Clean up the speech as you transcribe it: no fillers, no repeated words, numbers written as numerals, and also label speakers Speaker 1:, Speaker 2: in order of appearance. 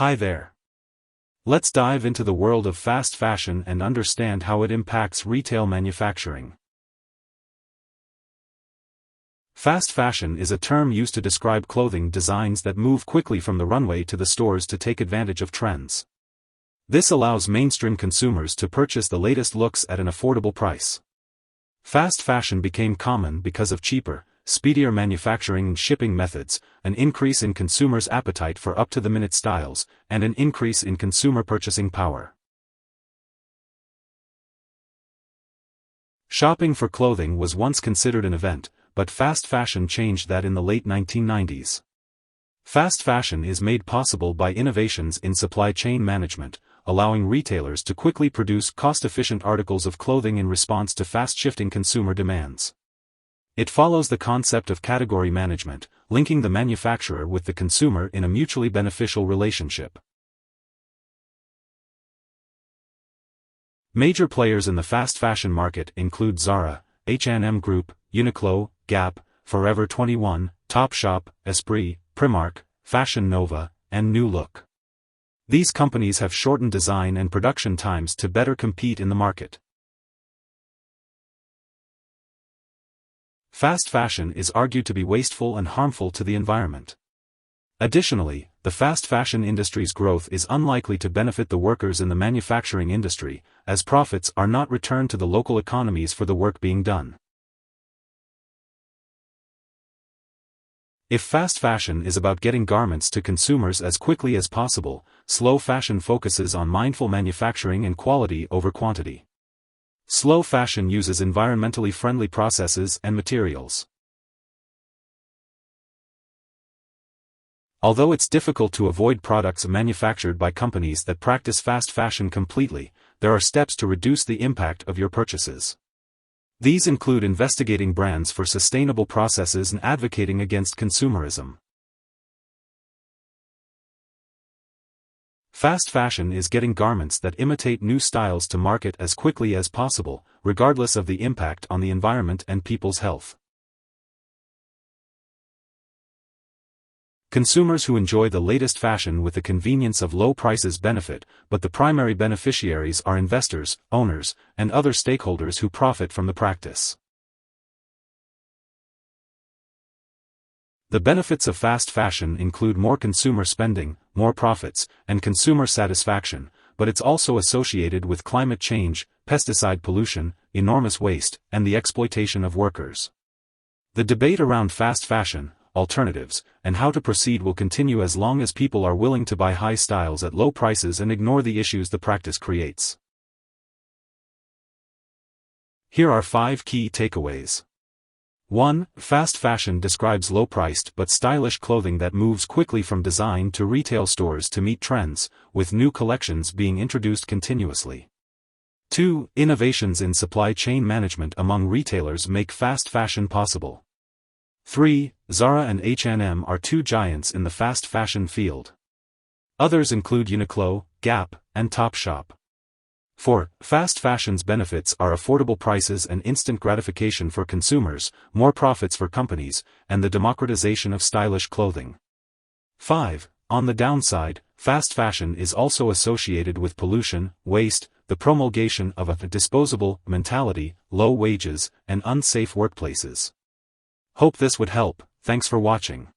Speaker 1: Hi there. Let's dive into the world of fast fashion and understand how it impacts retail manufacturing. Fast fashion is a term used to describe clothing designs that move quickly from the runway to the stores to take advantage of trends. This allows mainstream consumers to purchase the latest looks at an affordable price. Fast fashion became common because of cheaper, speedier manufacturing and shipping methods, an increase in consumers' appetite for up-to-the-minute styles, and an increase in consumer purchasing power. Shopping for clothing was once considered an event, but fast fashion changed that in the late 1990s. Fast fashion is made possible by innovations in supply chain management, allowing retailers to quickly produce cost-efficient articles of clothing in response to fast-shifting consumer demands. It follows the concept of category management, linking the manufacturer with the consumer in a mutually beneficial relationship. Major players in the fast fashion market include Zara, H&M Group, Uniqlo, Gap, Forever 21, Topshop, Esprit, Primark, Fashion Nova, and New Look. These companies have shortened design and production times to better compete in the market. Fast fashion is argued to be wasteful and harmful to the environment. Additionally, the fast fashion industry's growth is unlikely to benefit the workers in the manufacturing industry, as profits are not returned to the local economies for the work being done. If fast fashion is about getting garments to consumers as quickly as possible, slow fashion focuses on mindful manufacturing and quality over quantity. Slow fashion uses environmentally friendly processes and materials. Although it's difficult to avoid products manufactured by companies that practice fast fashion completely, there are steps to reduce the impact of your purchases. These include investigating brands for sustainable processes and advocating against consumerism. Fast fashion is getting garments that imitate new styles to market as quickly as possible, regardless of the impact on the environment and people's health. Consumers who enjoy the latest fashion with the convenience of low prices benefit, but the primary beneficiaries are investors, owners, and other stakeholders who profit from the practice. The benefits of fast fashion include more consumer spending, more profits, and consumer satisfaction, but it's also associated with climate change, pesticide pollution, enormous waste, and the exploitation of workers. The debate around fast fashion, alternatives, and how to proceed will continue as long as people are willing to buy high styles at low prices and ignore the issues the practice creates. Here are 5 key takeaways. 1. Fast fashion describes low-priced but stylish clothing that moves quickly from design to retail stores to meet trends, with new collections being introduced continuously. 2. Innovations in supply chain management among retailers make fast fashion possible. 3. Zara and H&M are 2 giants in the fast fashion field. Others include Uniqlo, Gap, and Topshop. 4. Fast fashion's benefits are affordable prices and instant gratification for consumers, more profits for companies, and the democratization of stylish clothing. 5. On the downside, fast fashion is also associated with pollution, waste, the promulgation of a disposable mentality, low wages, and unsafe workplaces. Hope this would help. Thanks for watching.